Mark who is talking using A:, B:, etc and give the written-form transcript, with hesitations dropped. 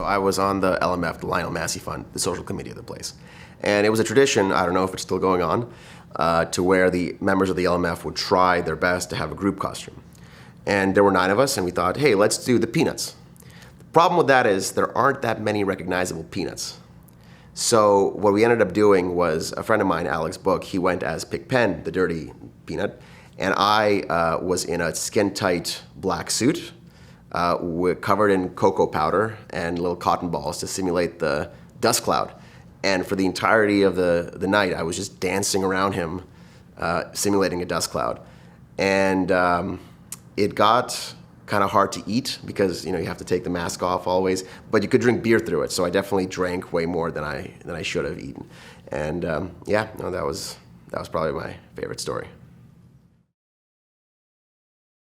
A: So I was on the LMF, the Lionel Massey Fund, the social committee of the place. And it was a tradition, I don't know if it's still going on, to where the members of the LMF would try their best to have a group costume. And there were 9 of us, and we thought, hey, let's do the Peanuts. The problem with that is there aren't that many recognizable Peanuts. So what we ended up doing was a friend of mine, Alex Book, he went as Pigpen, the dirty peanut, and I was in a skin-tight black suit, covered in cocoa powder and little cotton balls to simulate the dust cloud. And for the entirety of the night, I was just dancing around him, simulating a dust cloud. And it got kind of hard to eat because you have to take the mask off always, but you could drink beer through it. So I definitely drank way more than I should have eaten. And that was probably my favorite story.